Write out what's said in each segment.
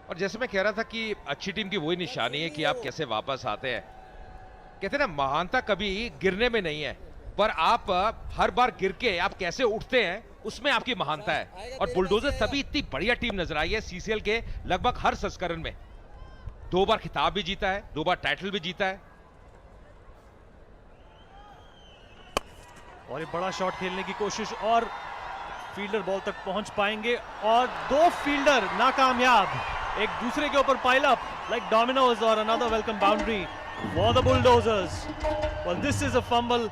और जैसे मैं कह रहा था कि अच्छी टीम की वही निशानी है कि आप कैसे वापस आते हैं। कहते हैं ना, महानता कभी गिरने में नहीं है, पर आप हर बार गिर के आप कैसे उठते हैं उसमें आपकी महानता है। और बुलडोजर तभी इतनी बढ़िया टीम नजर आई है सीसीएल के लगभग हर संस्करण में। 2 बार खिताब भी जीता है, 2 बार टाइटल भी जीता है। और एक बड़ा शॉट खेलने की कोशिश, और फील्डर बॉल तक पहुंच पाएंगे, और 2 फील्डर नाकामयाब, एक दूसरे के ऊपर पाइल अप लाइक डोमिनोज, और another welcome boundary for the Bulldozers. Well, this is a fumble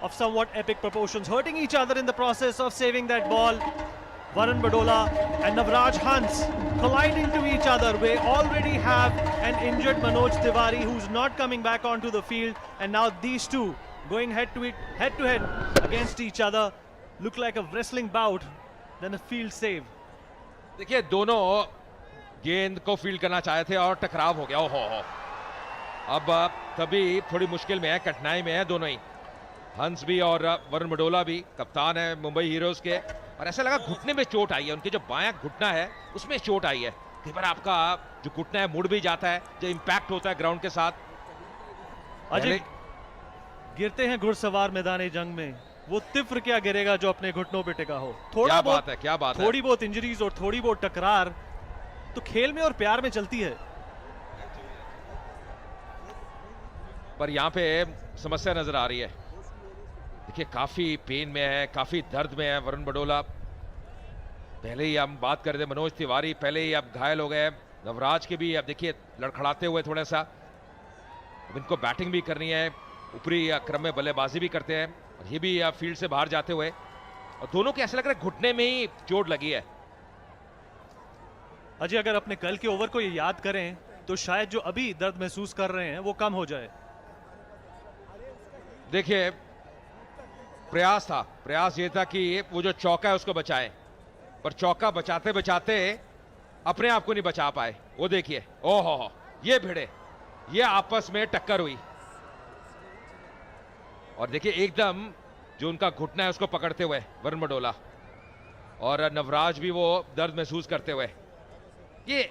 of somewhat epic proportions, hurting each other in the process of saving that ball. Varun Badola and Navraj Hans colliding to each other. We already have an injured Manoj Tiwari who's not coming back onto the field, and now these two going head to head against each other. Look like a wrestling bout, then a field save. देखिए, दोनों गेंद को field करना चाहे थे और टकराव हो गया। ओहो, अब तभी थोड़ी मुश्किल में है, कठिनाई में है दोनों ही। हंस भी और वरुण बडोला भी, कप्तान है मुंबई हीरोज के, और ऐसा लगा घुटने में चोट आई है। उनके जो बायां घुटना है उसमें चोट आई है। कई बार आपका जो घुटना है मुड़ भी जाता है, जो इंपैक्ट होता है ग्राउंड के साथ। अजय, गिरते हैं घुड़सवार मैदान जंग में, वो तिफ्र क्या गिरेगा जो अपने घुटनों पे टिका हो। क्या बात है, क्या बात है। थोड़ी बहुत इंजरीज और थोड़ी बहुत टकरार तो खेल में और प्यार में चलती है, पर यहां पे समस्या नजर आ रही है। देखिए, काफी पेन में है, काफी दर्द में है वरुण बडोला। पहले ही हम बात कर रहे थे मनोज तिवारी, पहले ही अब घायल हो गए। नवराज के भी अब देखिए लड़खड़ाते हुए थोड़ा सा। अब इनको बैटिंग भी करनी है, ऊपरी क्रम में बल्लेबाजी भी करते हैं, और ये भी फील्ड से बाहर जाते हुए, और दोनों के ऐसा लग रहा है घुटने में ही चोट लगी है। अजय, अगर अपने कल के ओवर को ये याद करें तो शायद जो अभी दर्द महसूस कर रहे हैं वो कम हो जाए। देखिए, प्रयास ये था कि वो जो चौका है उसको बचाएं, पर चौका बचाते बचाते अपने आप को नहीं बचा पाए। वो देखिए, ओहो, ये भिड़े, ये आपस में टक्कर हुई, और देखिए एकदम जो उनका घुटना है उसको पकड़ते हुए वरुण बडोला, और नवराज भी वो दर्द महसूस करते हुए। ये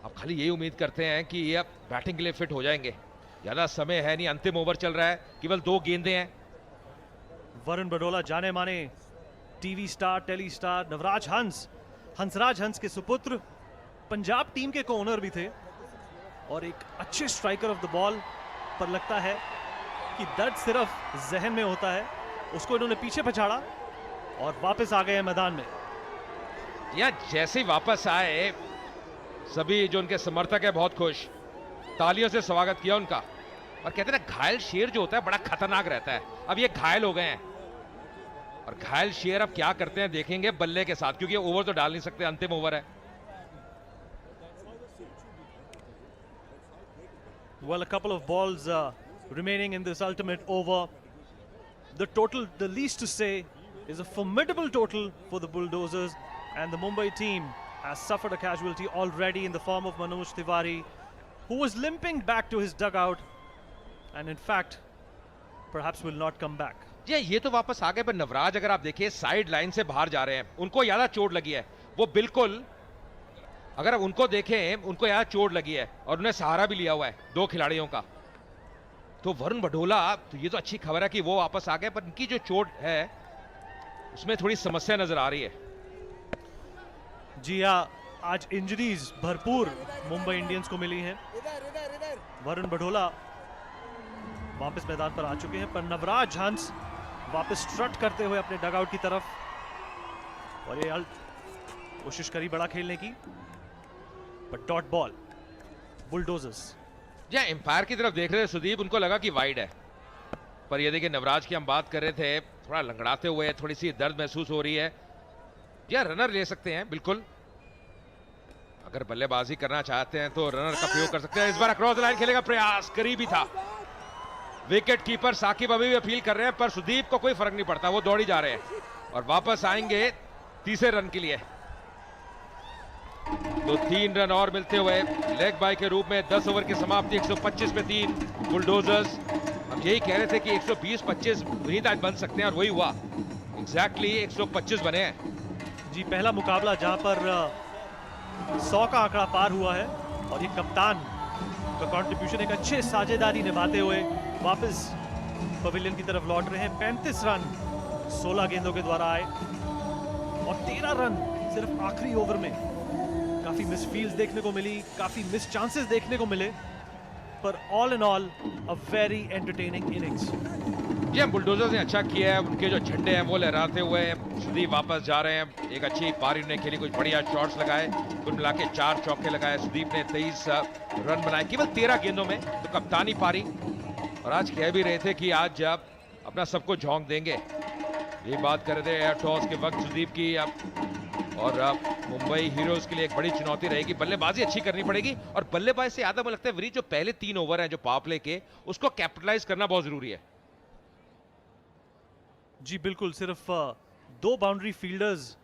अब खाली यही उम्मीद करते हैं कि ये अब बैटिंग के लिए फिट हो जाएंगे। ज्यादा समय है नहीं, अंतिम ओवर चल रहा है, केवल 2 गेंदें हैं। वरुण बडोला जाने माने TV star, tele star Navraj Hans, Hansraj हंस के सुपुत्र, पंजाब टीम के को ओनर भी थे, और एक अच्छे स्ट्राइकर ऑफ द बॉल। पर लगता है कि दर्द सिर्फ जहन में होता है। उसको इन्होंने पीछे पछाड़ा और वापस आ गए मैदान में। या जैसे ही वापस आए, सभी जो उनके समर्थक है बहुत खुश, तालियों से स्वागत किया उनका। और कहते हैं ना, घायल शेर जो होता है बड़ा खतरनाक रहता है। अब ये घायल हो गए हैं, और घायल शेर अब क्या करते हैं देखेंगे बल्ले के साथ, क्योंकि ओवर तो डाल नहीं सकते, अंतिम ओवर है। Well, a couple of balls remaining in this ultimate over. The total, the least to say, is a formidable total for the Bulldozers, and the Mumbai team has suffered a casualty already in the form of Manoj Tiwari, who was limping back to his dugout, and in fact, perhaps will not come back. ये तो वापस आ गए, पर नवराज अगर आप देखिए side line से बाहर जा रहे हैं, उनको ज्यादा चोट लगी है। वो बिल्कुल, अगर आप उनको देखें, उनको यहाँ चोट लगी है, और उन्हें सहारा भी लिया हुआ है 2 खिलाड़ियों का। तो वरुण बडोला, तो ये तो अच्छी खबर है कि वो वापस आ गए, पर इनकी जो चोट है उसमें थोड़ी समस्या नजर आ रही है। जी हाँ, आज इंजरीज भरपूर मुंबई इंडियंस को मिली हैं। वरुण बडोला वापस मैदान पर आ चुके हैं, पर नवराज हंस वापस स्ट्रट करते हुए अपने डगआउट की तरफ, और ये कोशिश करी बड़ा खेलने की, पर डॉट बॉल बुलडोजर्स। या एम्पायर की तरफ देख रहे थे सुदीप, उनको लगा कि वाइड है, पर ये देखिए नवराज की हम बात कर रहे थे, थोड़ा लंगड़ाते हुए, थोड़ी सी दर्द महसूस हो रही है। या रनर ले सकते हैं बिल्कुल, अगर बल्लेबाजी करना चाहते हैं तो रनर का प्रयोग कर सकते हैं। इस बार अक्रॉस द लाइन खेलेगा, प्रयास करीबी था। विकेट कीपर साकिब अभी भी अपील कर रहे हैं, पर सुदीप को कोई फर्क नहीं पड़ता, वो दौड़ी जा रहे हैं और वापस आएंगे तीसरे रन के लिए। तो 3 रन और मिलते हुए लेग बाय के रूप में 10 ओवर की समाप्ति 125 पे 3 बुलडोजर्स। हम यही कह रहे थे कि 120-25 विनीत आज बन सकते हैं, और वही हुआ, एग्जैक्टली 125 बने हैं। जी, पहला मुकाबला जहां पर 100 का आंकड़ा पार हुआ है और ये कप्तान का कंट्रीब्यूशन एक अच्छे साझेदारी निभाते हुए वापस पवेलियन की तरफ लौट रहे हैं। 35 रन 16 गेंदों के द्वारा आए और 13 रन सिर्फ आखिरी ओवर में। काफी मिस फील्ड्स देखने को मिली, काफी मिस चांसेस देखने को मिले, पर all in all a very entertaining innings. जी हाँ, बुलडोजर्स ने अच्छा किया है। उनके जो झंडे हैं वो लहराते हुए सुदीप वापस जा रहे हैं। एक अच्छी पारी उन्हें खेली, कुछ बढ़िया शॉट्स लगाए, कुल मिला के 4 चौके लगाए। सुदीप ने 23 रन बनाए केवल 13 गेंदों में, तो कप्तानी पारी। और आज कह भी रहे थे कि आज जब अपना सबको झोंक देंगे, ये बात कर रहे थे एयर टॉस के वक्त सुदीप की। और मुंबई हीरोज के लिए एक बड़ी चुनौती रहेगी, बल्लेबाजी अच्छी करनी पड़ेगी। और बल्लेबाजी से ज्यादा मुझे लगता है वरी जो पहले 3 ओवर हैं जो पावर प्ले के, उसको कैपिटलाइज करना बहुत जरूरी है। जी बिल्कुल, सिर्फ 2 बाउंड्री फील्डर्स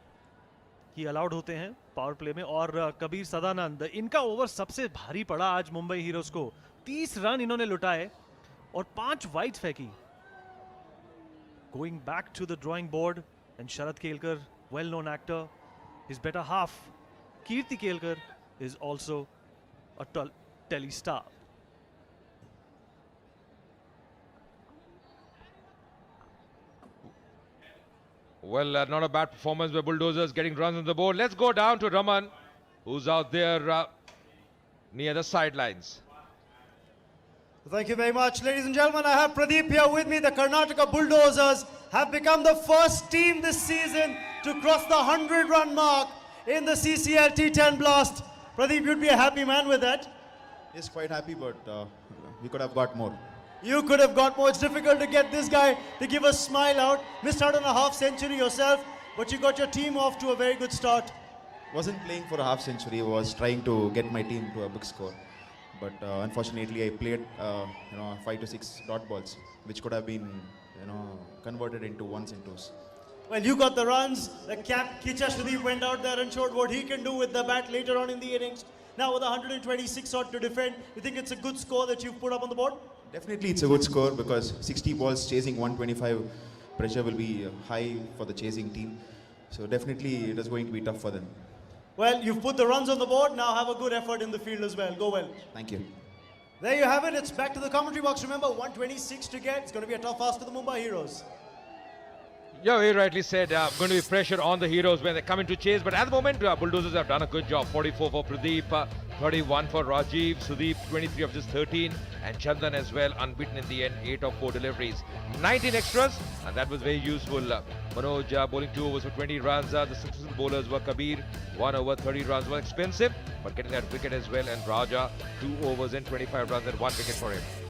ही अलाउड होते हैं पावर प्ले में। और कबीर सदानंद, इनका ओवर सबसे भारी पड़ा आज मुंबई हीरोज को। 30 रन इन्होंने लुटाए और 5 वाइड्स फेंकी। Going back to the drawing board and Sharad Kelkar, well known actor, his better half Kirti Kelkar is also a telly star. Well, not a bad performance by Bulldozers getting runs on the board. Let's go down to Raman, who's out there near the sidelines. Thank you very much. Ladies and gentlemen, I have Pradeep here with me. The Karnataka Bulldozers have become the first team this season to cross the 100-run mark in the CCL T10 Blast. Pradeep, you'd be a happy man with that. Yes, quite happy, but we could have got more. You could have got more. It's difficult to get this guy to give a smile out. Missed out on a half century yourself, but you got your team off to a very good start. Wasn't playing for a half century. I was trying to get my team to a big score. But unfortunately, I played 5 to 6 dot balls, which could have been converted into ones and twos. Well, you got the runs. The cap Kicha Shradeep went out there and showed what he can do with the bat later on in the innings. Now with 126 odd to defend, you think it's a good score that you've put up on the board? Definitely, it's a good score because 60 balls chasing 125, pressure will be high for the chasing team. So definitely, it is going to be tough for them. Well, you've put the runs on the board. Now have a good effort in the field as well. Go well. Thank you. There you have it. It's back to the commentary box. Remember, 126 to get. It's going to be a tough ask to the Mumbai Heroes. Yeah, very rightly said. Going to be pressure on the Heroes when they come into chase. But at the moment, Bulldozers have done a good job. 44 for Pradeep, 31 for Rajiv, Sudeep 23 of just 13, and Chandan as well, unbeaten in the end, 8 of 4 deliveries. 19 extras, and that was very useful. Manoj bowling 2 overs for 20 runs. The successful bowlers were Kabir, 1 over 30 runs, was expensive, but getting that wicket as well, and Raja 2 overs and 25 runs and 1 wicket for him.